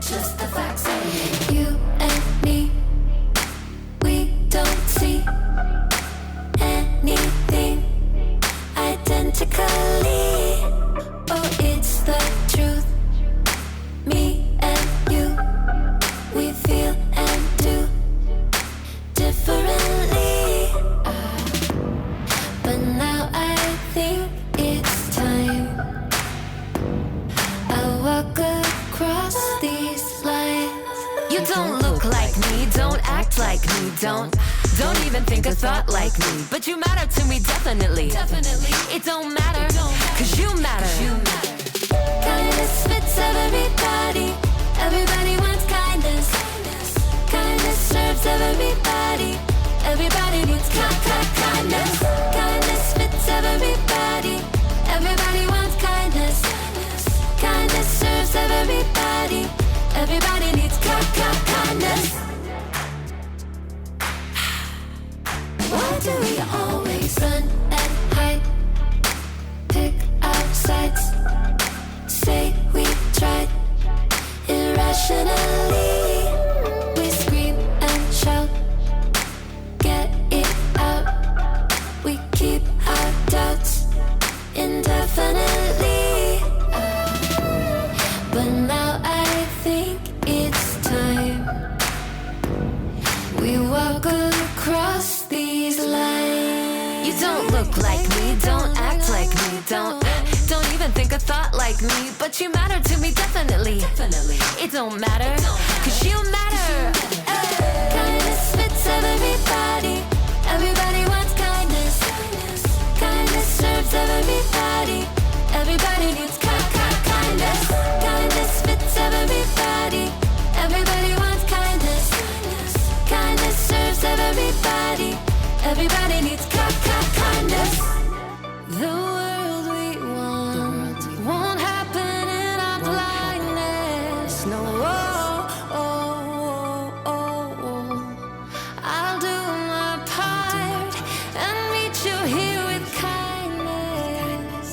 just the facts of it. You and me, we don't see anything identically. Oh, it's the truth. Me and you, we feel and do differently. But now I think it's time I walk across these lines. You don't look like me, don't act like me, don't even think a thought like me. But you matter to me, definitely. It don't matter, cause you matter. Kindness fits everybody. Everybody wants kindness. Kindness serves everybody. Everybody needs kindness. Kindness fits everybody. Everybody wants kindness. Kindness serves everybody. Everybody needs kindness. Why do we always run and hide? Pick our sides. Say we tried irrationally. We scream and shout. Get it out. We keep our doubts indefinitely. But now I think it's time we walk across these lines. You don't look like me, don't act like me, don't even think a thought like me. But you matter to me, definitely. It don't matter, cause you matter. Kindness fits everybody. Everybody wants kindness. Kindness serves everybody. Everybody needs kindness. Kindness fits everybody. Everybody wants kindness. Kindness serves everybody. Everybody needs kindness. The world we want won't happen in our blindness. No, I'll do my part and meet you here with kindness.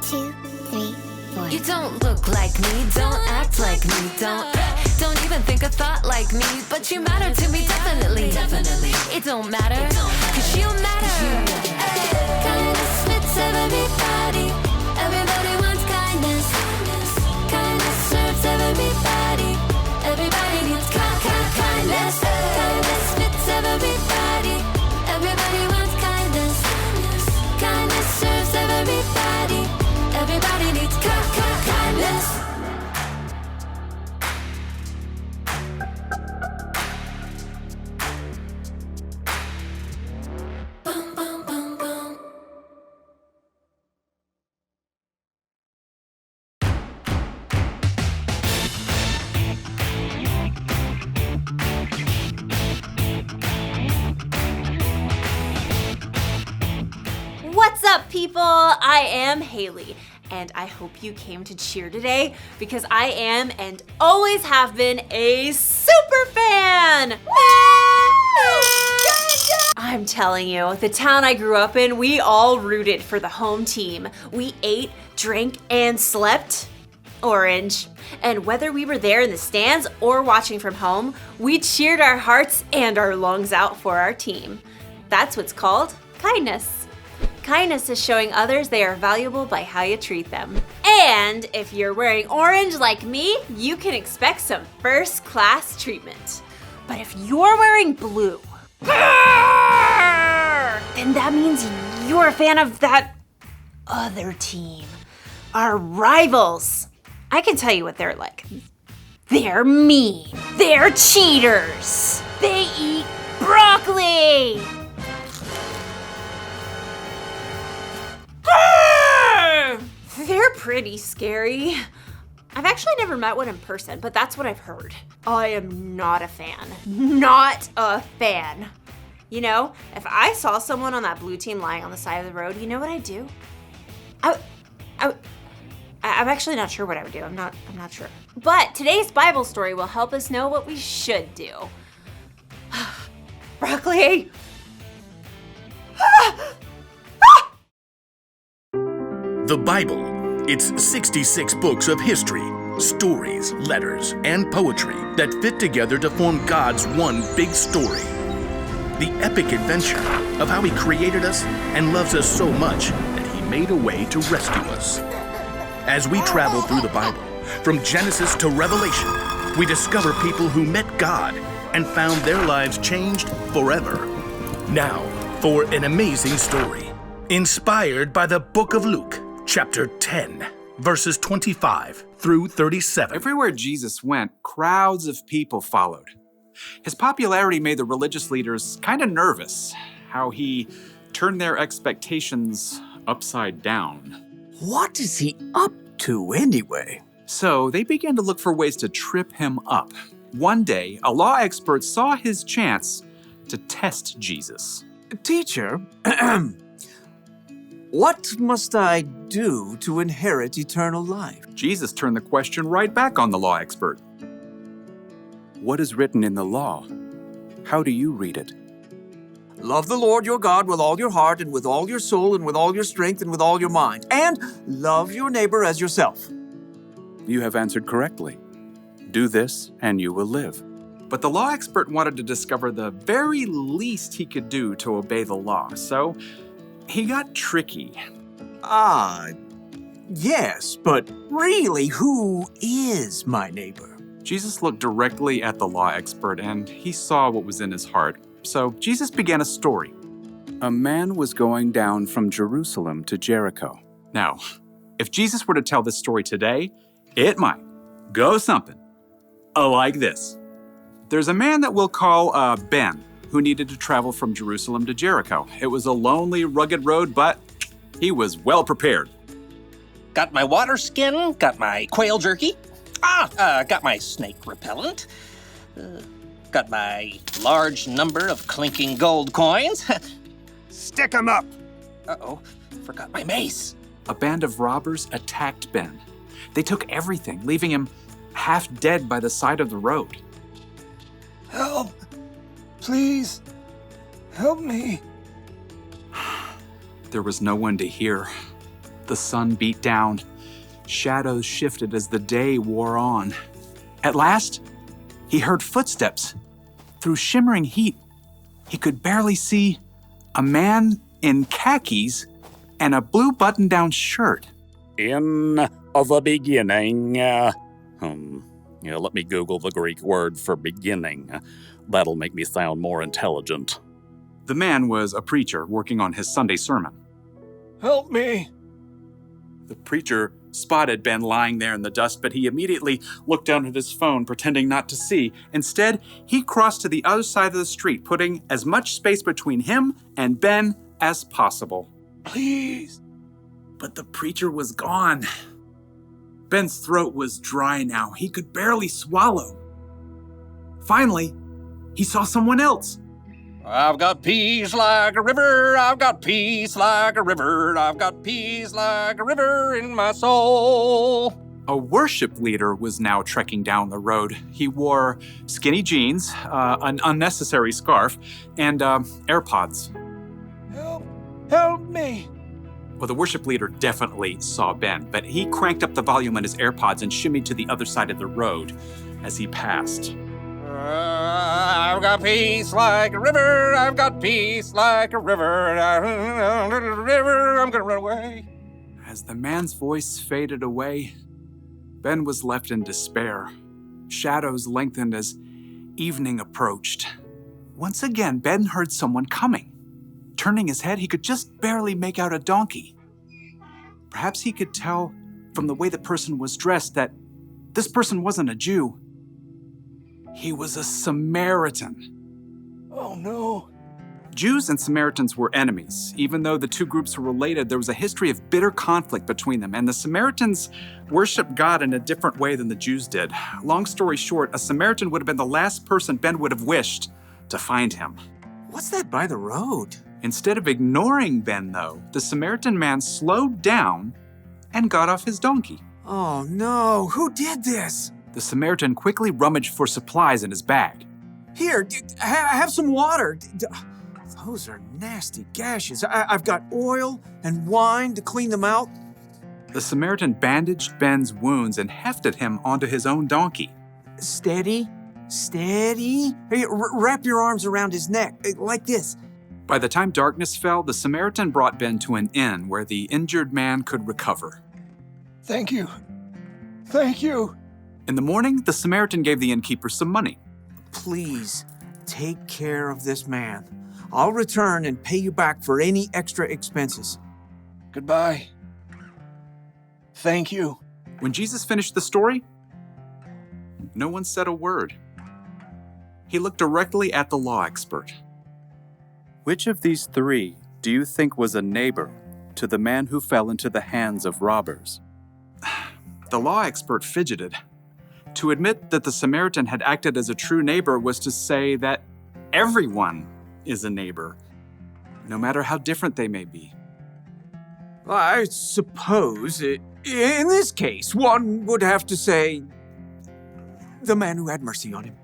2, 3, 4. You don't look like me, don't act like me, don't even think a thought like me. But you matter to me, definitely. It don't matter, cause you matter. Kindness fits everybody. Everybody wants kindness. Kindness serves everybody. Everybody needs kindness. Kindness fits everybody. Everybody wants kindness. Kindness serves everybody. Everybody needs kindness. Boom, boom, boom, boom. What's up, people? I am Haley, and I hope you came to cheer today because I am and always have been a super fan! I'm telling you, the town I grew up in, we all rooted for the home team. We ate, drank, and slept orange. And whether we were there in the stands or watching from home, we cheered our hearts and our lungs out for our team. That's what's called kindness. Kindness is showing others they are valuable by how you treat them. And if you're wearing orange like me, you can expect some first-class treatment. But if you're wearing blue, then that means you're a fan of that other team. Our rivals. I can tell you what they're like. They're mean. They're cheaters. They eat broccoli. They're pretty scary. I've actually never met one in person, but that's what I've heard. I am not a fan. Not a fan. You know, if I saw someone on that blue team lying on the side of the road, you know what I'd do? I'm actually not sure what I would do. I'm not sure. But today's Bible story will help us know what we should do. Broccoli! The Bible. It's 66 books of history, Stories, letters, and poetry that fit together to form God's one big story. The epic adventure of how He created us and loves us so much that He made a way to rescue us. As we travel through the Bible, from Genesis to Revelation, we discover people who met God and found their lives changed forever. Now, for an amazing story, inspired by the book of Luke, chapter 10, verses 25 through 37. Everywhere Jesus went, crowds of people followed. His popularity made the religious leaders kind of nervous, how he turned their expectations upside down. What is he up to anyway? So they began to look for ways to trip him up. One day, a law expert saw his chance to test Jesus. Teacher, what must I do to inherit eternal life? Jesus turned the question right back on the law expert. What is written in the law? How do you read it? Love the Lord your God with all your heart and with all your soul and with all your strength and with all your mind. And love your neighbor as yourself. You have answered correctly. Do this and you will live. But the law expert wanted to discover the very least he could do to obey the law, so he got tricky. Yes, but really, who is my neighbor? Jesus looked directly at the law expert and he saw what was in his heart. So Jesus began a story. A man was going down from Jerusalem to Jericho. Now, if Jesus were to tell this story today, it might go something like this. There's a man that we'll call Ben, who needed to travel from Jerusalem to Jericho. It was a lonely, rugged road, but he was well prepared. Got my water skin, got my quail jerky, got my snake repellent, got my large number of clinking gold coins. Stick 'em up! Uh-oh, forgot my mace. A band of robbers attacked Ben. They took everything, leaving him half dead by the side of the road. Help! Please, help me. There was no one to hear. The sun beat down. Shadows shifted as the day wore on. At last, he heard footsteps. Through shimmering heat, he could barely see a man in khakis and a blue button-down shirt. In the beginning, let me Google the Greek word for beginning. That'll make me sound more intelligent. The man was a preacher working on his Sunday sermon. Help me. The preacher spotted Ben lying there in the dust, but he immediately looked down at his phone, pretending not to see. Instead, he crossed to the other side of the street, putting as much space between him and Ben as possible. Please. But the preacher was gone. Ben's throat was dry now. He could barely swallow. Finally, he saw someone else. I've got peace like a river, I've got peace like a river, I've got peace like a river in my soul. A worship leader was now trekking down the road. He wore skinny jeans, an unnecessary scarf, and AirPods. Help me. Well, the worship leader definitely saw Ben, but he cranked up the volume on his AirPods and shimmied to the other side of the road as he passed. I've got peace like a river, I've got peace like a river, river, I'm gonna run away. As the man's voice faded away, Ben was left in despair. Shadows lengthened as evening approached. Once again, Ben heard someone coming. Turning his head, he could just barely make out a donkey. Perhaps he could tell from the way the person was dressed that this person wasn't a Jew. He was a Samaritan. Oh no. Jews and Samaritans were enemies. Even though the two groups were related, there was a history of bitter conflict between them, and the Samaritans worshiped God in a different way than the Jews did. Long story short, a Samaritan would have been the last person Ben would have wished to find him. What's that by the road? Instead of ignoring Ben, though, the Samaritan man slowed down and got off his donkey. Oh no, who did this? The Samaritan quickly rummaged for supplies in his bag. Here, have some water. Those are nasty gashes. I've got oil and wine to clean them out. The Samaritan bandaged Ben's wounds and hefted him onto his own donkey. Steady, steady. Hey, wrap your arms around his neck, like this. By the time darkness fell, the Samaritan brought Ben to an inn where the injured man could recover. Thank you. Thank you. In the morning, the Samaritan gave the innkeeper some money. Please, take care of this man. I'll return and pay you back for any extra expenses. Goodbye. Thank you. When Jesus finished the story, no one said a word. He looked directly at the law expert. Which of these three do you think was a neighbor to the man who fell into the hands of robbers? The law expert fidgeted. To admit that the Samaritan had acted as a true neighbor was to say that everyone is a neighbor, no matter how different they may be. I suppose, in this case, one would have to say, the man who had mercy on him.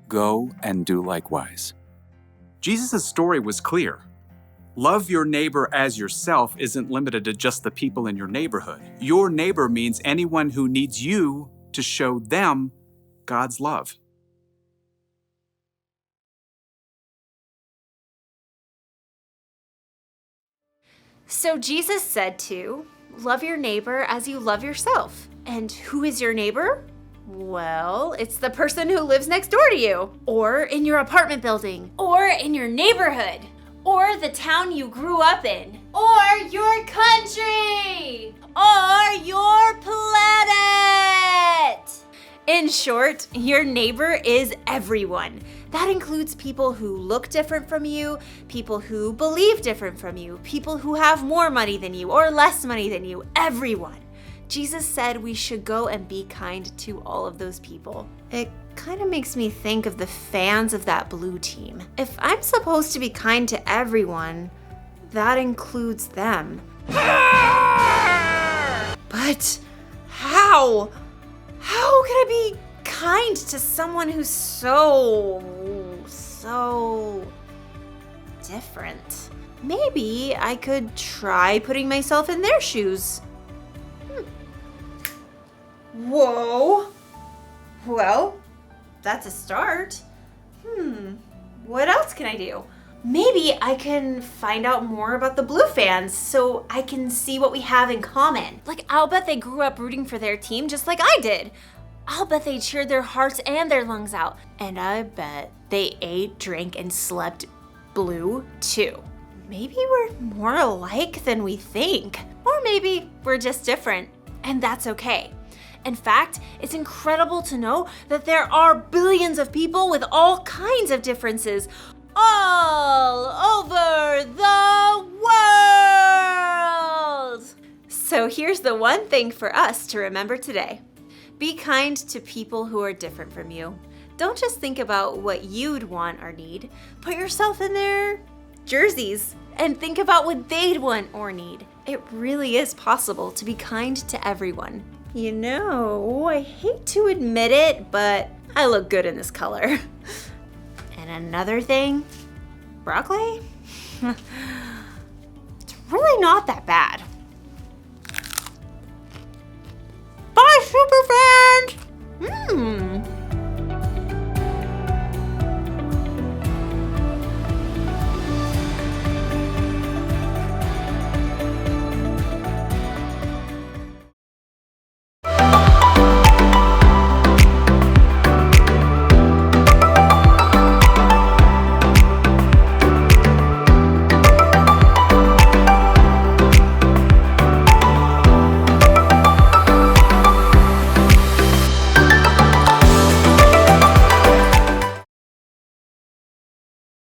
Go and do likewise. Jesus' story was clear. Love your neighbor as yourself isn't limited to just the people in your neighborhood. Your neighbor means anyone who needs you to show them God's love. So Jesus said to love your neighbor as you love yourself. And who is your neighbor? Well, it's the person who lives next door to you, or in your apartment building, or in your neighborhood, or the town you grew up in, or your country, or your planet. In short, your neighbor is everyone. That includes people who look different from you, people who believe different from you, people who have more money than you or less money than you, everyone. Jesus said we should go and be kind to all of those people. It kind of makes me think of the fans of that blue team. If I'm supposed to be kind to everyone, that includes them. But how? How can I be kind to someone who's so different? Maybe I could try putting myself in their shoes. Whoa. Well, that's a start. What else can I do? Maybe I can find out more about the Blue fans so I can see what we have in common. Like, I'll bet they grew up rooting for their team just like I did. I'll bet they cheered their hearts and their lungs out. And I bet they ate, drank, and slept blue too. Maybe we're more alike than we think. Or maybe we're just different, and that's okay. In fact, it's incredible to know that there are billions of people with all kinds of differences all over the world. So here's the one thing for us to remember today. Be kind to people who are different from you. Don't just think about what you'd want or need. Put yourself in their jerseys and think about what they'd want or need. It really is possible to be kind to everyone. You know, I hate to admit it, but I look good in this color. And another thing, broccoli? It's really not that bad.